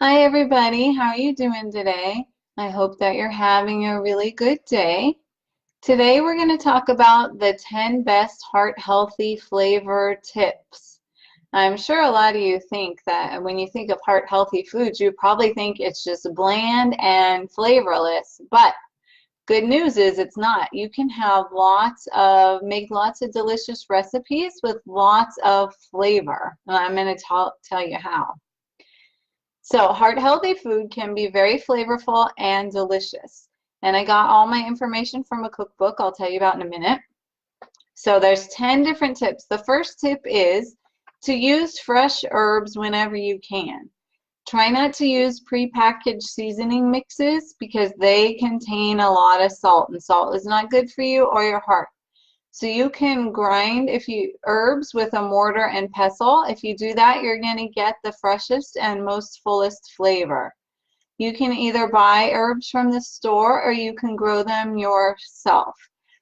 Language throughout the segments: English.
Hi everybody, how are you doing today? I hope that you're having a really good day. Today we're going to talk about the 10 best heart healthy flavor tips. I'm sure a lot of you think that when you think of heart healthy foods, you probably think it's just bland and flavorless, but good news is it's not. You can have make lots of delicious recipes with lots of flavor. And I'm going to tell you how. So heart healthy food can be very flavorful and delicious. And I got all my information from a cookbook I'll tell you about in a minute. So there's 10 different tips. The first tip is to use fresh herbs whenever you can. Try not to use prepackaged seasoning mixes because they contain a lot of salt, and salt is not good for you or your heart. So you can grind herbs with a mortar and pestle. If you do that, you're going to get the freshest and most fullest flavor. You can either buy herbs from the store or you can grow them yourself.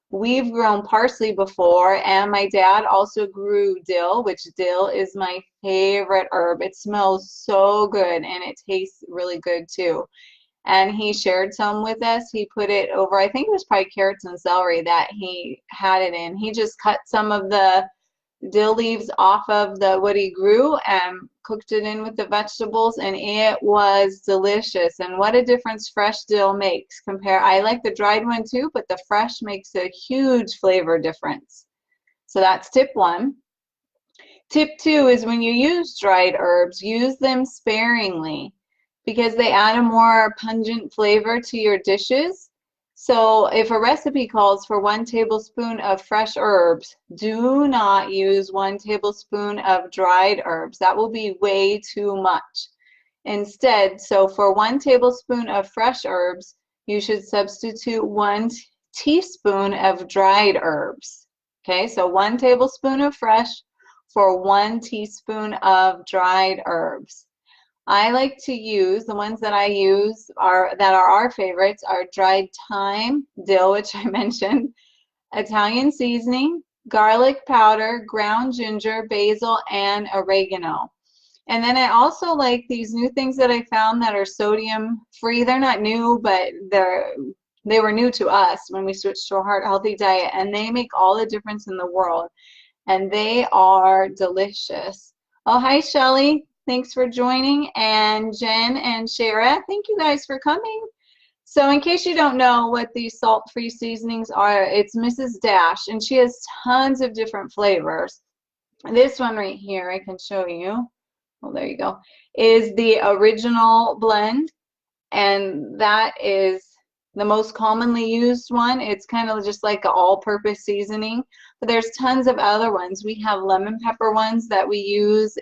We've grown parsley before, and my dad also grew dill, which dill is my favorite herb. It smells so good and it tastes really good too. And he shared some with us. He put it over, I think it was probably carrots and celery that he had it in. He just cut some of the dill leaves off of what he grew and cooked it in with the vegetables, and it was delicious. And what a difference fresh dill makes. I like the dried one too, but the fresh makes a huge flavor difference. So that's tip one. Tip two is when you use dried herbs, use them sparingly because they add a more pungent flavor to your dishes. So if a recipe calls for 1 tablespoon of fresh herbs, do not use 1 tablespoon of dried herbs. That will be way too much. Instead, so for 1 tablespoon of fresh herbs, you should substitute 1 teaspoon of dried herbs. Okay, so 1 tablespoon of fresh for 1 teaspoon of dried herbs. I like to use, the ones that I use that are our favorites are dried thyme, dill, which I mentioned, Italian seasoning, garlic powder, ground ginger, basil, and oregano. And then I also like these new things that I found that are sodium free. They're not new, but they were new to us when we switched to a heart healthy diet, and they make all the difference in the world. And they are delicious. Oh, hi, Shelly. Thanks for joining. And Jen and Shara, thank you guys for coming. So in case you don't know what these salt-free seasonings are, it's Mrs. Dash, and she has tons of different flavors. This one right here, I can show you. Oh, there you go. Is the original blend, and that is the most commonly used one. It's kind of just like an all-purpose seasoning, but there's tons of other ones. We have lemon pepper ones that we use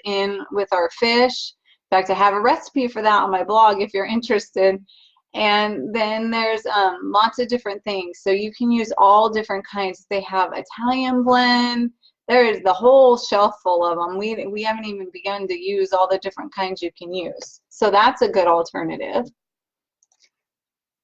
with our fish. In fact, I have a recipe for that on my blog if you're interested. And then there's lots of different things. So you can use all different kinds. They have Italian blend. There is the whole shelf full of them. We haven't even begun to use all the different kinds you can use. So that's a good alternative.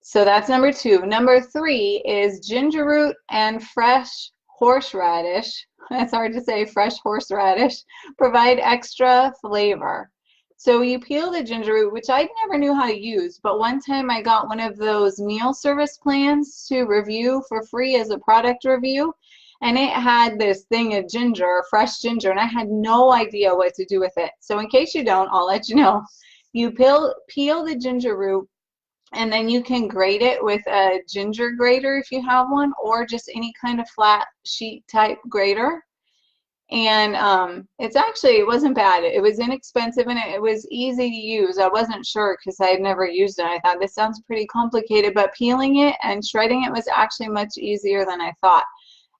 So that's number two. Number three is ginger root and fresh horseradish. That's hard to say, fresh horseradish. Provide extra flavor. So you peel the ginger root, which I never knew how to use, but one time I got one of those meal service plans to review for free as a product review, and it had this thing of ginger, fresh ginger, and I had no idea what to do with it. So in case you don't, I'll let you know. You peel the ginger root, and then you can grate it with a ginger grater if you have one, or just any kind of flat sheet type grater. And it wasn't bad. It was inexpensive and it was easy to use. I wasn't sure because I had never used it. I thought this sounds pretty complicated, but peeling it and shredding it was actually much easier than I thought.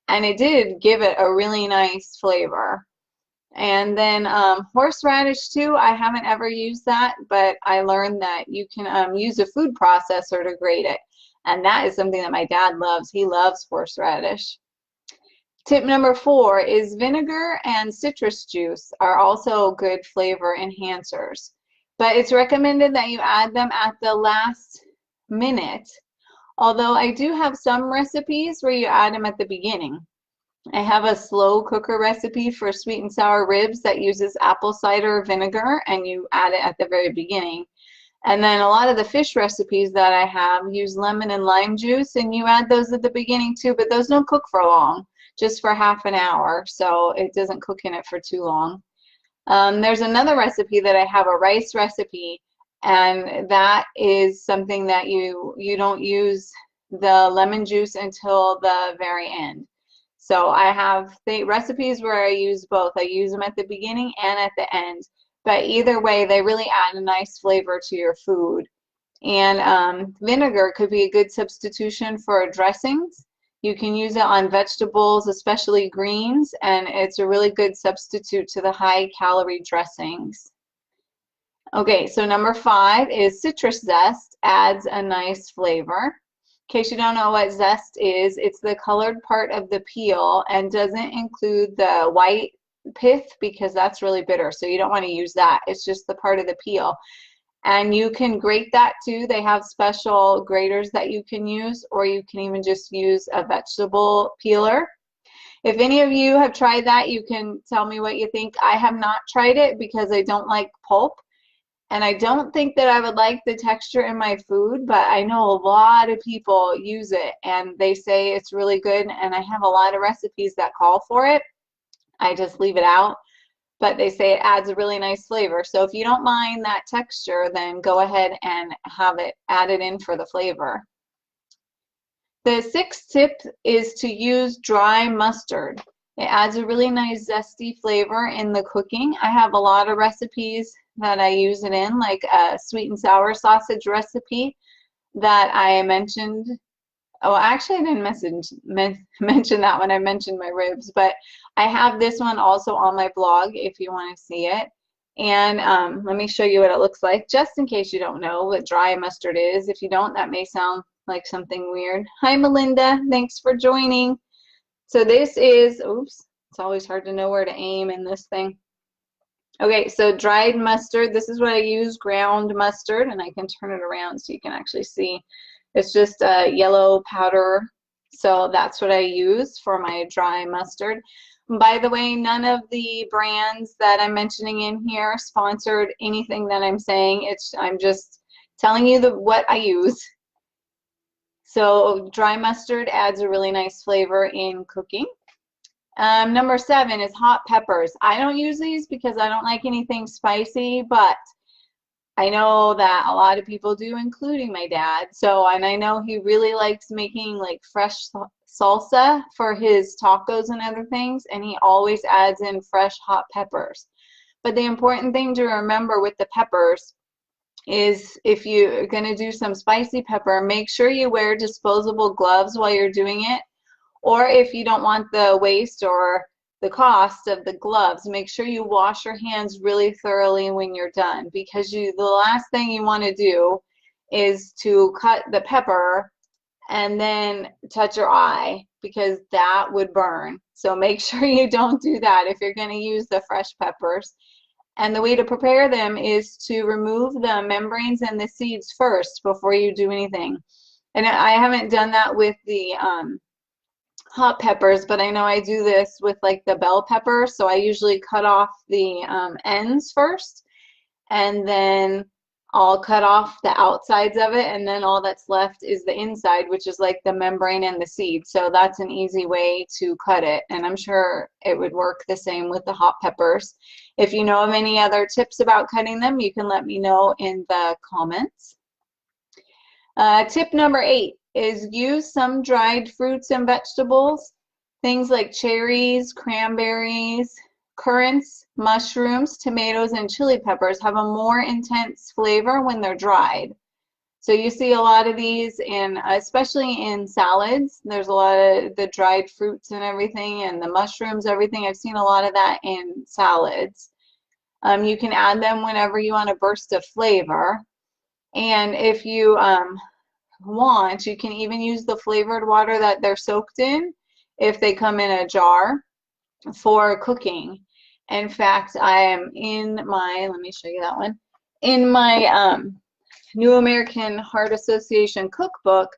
And it did give it a really nice flavor. And then horseradish too, I haven't ever used that, but I learned that you can use a food processor to grate it. And that is something that my dad loves. He loves horseradish. Tip number four is vinegar and citrus juice are also good flavor enhancers. But it's recommended that you add them at the last minute. Although I do have some recipes where you add them at the beginning. I have a slow cooker recipe for sweet and sour ribs that uses apple cider vinegar, and you add it at the very beginning. And then a lot of the fish recipes that I have use lemon and lime juice, and you add those at the beginning too, but those don't cook for long, just for half an hour, so it doesn't cook in it for too long. There's another recipe that I have, a rice recipe, and that is something that you don't use the lemon juice until the very end. So I have the recipes where I use both. I use them at the beginning and at the end. But either way, they really add a nice flavor to your food. And vinegar could be a good substitution for dressings. You can use it on vegetables, especially greens, and it's a really good substitute to the high-calorie dressings. Okay, so number 5 is citrus zest, adds a nice flavor. In case you don't know what zest is, it's the colored part of the peel and doesn't include the white pith because that's really bitter, so you don't want to use that. It's just the part of the peel. And you can grate that too. They have special graters that you can use, or you can even just use a vegetable peeler. If any of you have tried that, you can tell me what you think. I have not tried it because I don't like pulp. And I don't think that I would like the texture in my food, but I know a lot of people use it and they say it's really good, and I have a lot of recipes that call for it. I just leave it out, but they say it adds a really nice flavor. So if you don't mind that texture, then go ahead and have it added in for the flavor. The 6th tip is to use dry mustard. It adds a really nice zesty flavor in the cooking. I have a lot of recipes that I use it in, like a sweet and sour sausage recipe that I mentioned. Oh, actually I didn't mention that when I mentioned my ribs, but I have this one also on my blog if you want to see it. And let me show you what it looks like, just in case you don't know what dry mustard is. If you don't, that may sound like something weird. Hi, Melinda. Thanks for joining. So this is, oops, it's always hard to know where to aim in this thing. Okay, so dried mustard, this is what I use, ground mustard, and I can turn it around so you can actually see. It's just a yellow powder, so that's what I use for my dry mustard. By the way, none of the brands that I'm mentioning in here sponsored anything that I'm saying. I'm just telling you what I use. So dry mustard adds a really nice flavor in cooking. Number 7 is hot peppers. I don't use these because I don't like anything spicy, but I know that a lot of people do, including my dad. So, and I know he really likes making like fresh salsa for his tacos and other things, and he always adds in fresh hot peppers. But the important thing to remember with the peppers is if you're going to do some spicy pepper, make sure you wear disposable gloves while you're doing it. Or if you don't want the waste or the cost of the gloves, make sure you wash your hands really thoroughly when you're done, because the last thing you want to do is to cut the pepper and then touch your eye, because that would burn. So make sure you don't do that if you're going to use the fresh peppers. And the way to prepare them is to remove the membranes and the seeds first before you do anything. And I haven't done that with the hot peppers, but I know I do this with like the bell pepper. So I usually cut off the ends first, and then I'll cut off the outsides of it, and then all that's left is the inside, which is like the membrane and the seed. So that's an easy way to cut it, and I'm sure it would work the same with the hot peppers. If you know of any other tips about cutting them, you can let me know in the comments. Tip number 8 is use some dried fruits and vegetables. Things like cherries, cranberries, currants, mushrooms, tomatoes, and chili peppers have a more intense flavor when they're dried. So you see a lot of these in, especially in salads. There's a lot of the dried fruits and everything, and the mushrooms, everything. I've seen a lot of that in salads. You can add them whenever you want a burst of flavor. And if you want, you can even use the flavored water that they're soaked in if they come in a jar for cooking. In fact, I am in my, let me show you that one, in my New American Heart Association cookbook,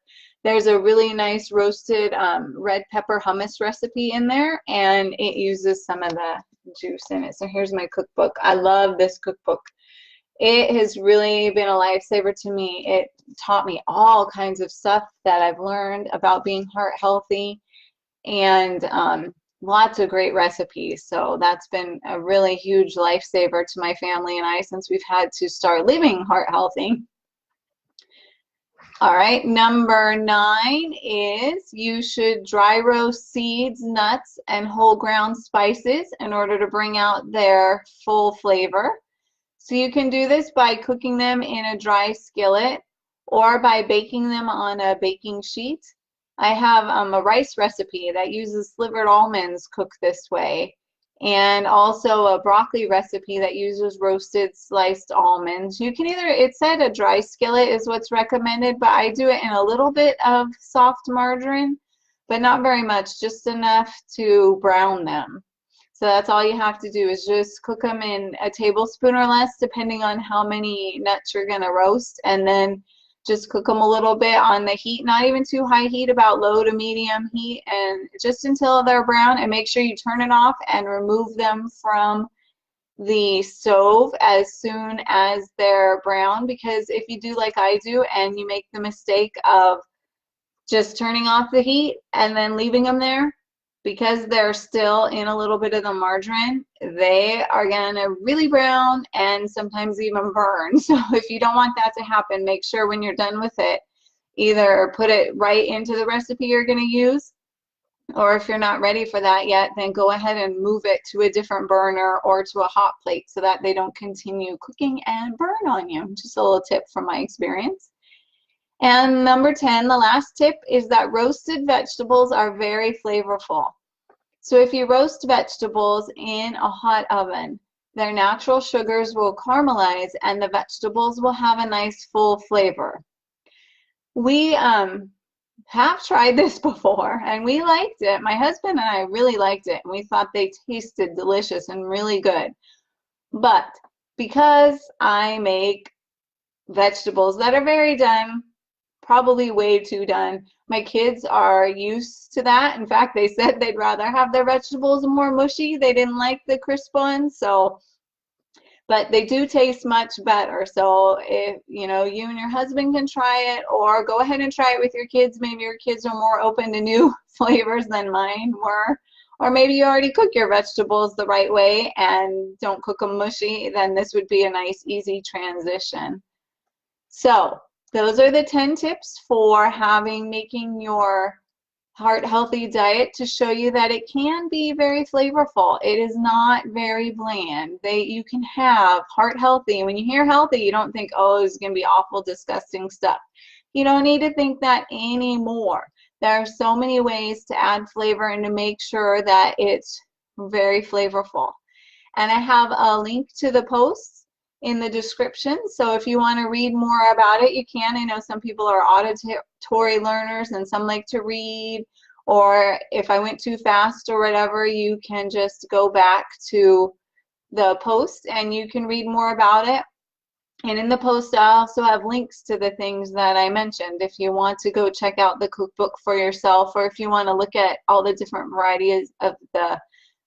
there's a really nice roasted red pepper hummus recipe in there, and it uses some of the juice in it. So here's my cookbook. I love this cookbook. It has really been a lifesaver to me. It taught me all kinds of stuff that I've learned about being heart healthy, and lots of great recipes. So that's been a really huge lifesaver to my family and I since we've had to start living heart healthy. All right, number 9 is you should dry roast seeds, nuts, and whole ground spices in order to bring out their full flavor. So you can do this by cooking them in a dry skillet or by baking them on a baking sheet. I have a rice recipe that uses slivered almonds cooked this way, and also a broccoli recipe that uses roasted sliced almonds. You can either, it said a dry skillet is what's recommended, but I do it in a little bit of soft margarine, but not very much, just enough to brown them. So that's all you have to do is just cook them in a tablespoon or less, depending on how many nuts you're going to roast, and then just cook them a little bit on the heat, not even too high heat, about low to medium heat, and just until they're brown, and make sure you turn it off and remove them from the stove as soon as they're brown, because if you do like I do and you make the mistake of just turning off the heat and then leaving them there, because they're still in a little bit of the margarine, they are gonna really brown and sometimes even burn. So if you don't want that to happen, make sure when you're done with it, either put it right into the recipe you're gonna use, or if you're not ready for that yet, then go ahead and move it to a different burner or to a hot plate so that they don't continue cooking and burn on you. Just a little tip from my experience. And number 10, the last tip, is that roasted vegetables are very flavorful. So if you roast vegetables in a hot oven, their natural sugars will caramelize and the vegetables will have a nice full flavor. We have tried this before and we liked it. My husband and I really liked it, and we thought they tasted delicious and really good. But because I make vegetables that are very done, probably way too done, my kids are used to that. In fact, they said they'd rather have their vegetables more mushy. They didn't like the crisp ones. So, but they do taste much better. So if you know, you and your husband can try it, or go ahead and try it with your kids. Maybe your kids are more open to new flavors than mine were. Or maybe you already cook your vegetables the right way and don't cook them mushy, then this would be a nice, easy transition. So those are the 10 tips for making your heart healthy diet, to show you that it can be very flavorful. It is not very bland. You can have heart healthy. When you hear healthy, you don't think, oh, it's going to be awful, disgusting stuff. You don't need to think that anymore. There are so many ways to add flavor and to make sure that it's very flavorful. And I have a link to the posts in the description, so if you want to read more about it, you can. I know some people are auditory learners and some like to read, or if I went too fast or whatever, you can just go back to the post and you can read more about it. And in the post, I also have links to the things that I mentioned if you want to go check out the cookbook for yourself, or if you want to look at all the different varieties of the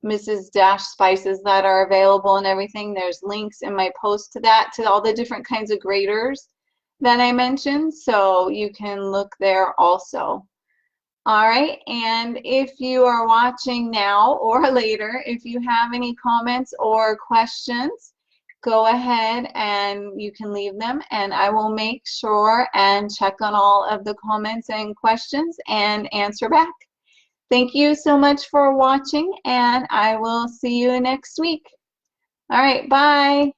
Mrs. Dash spices that are available and everything. There's links in my post to that, to all the different kinds of graters that I mentioned, so you can look there also. All right, and if you are watching now or later, if you have any comments or questions, go ahead and you can leave them, and I will make sure and check on all of the comments and questions and answer back. Thank you so much for watching, and I will see you next week. All right, bye.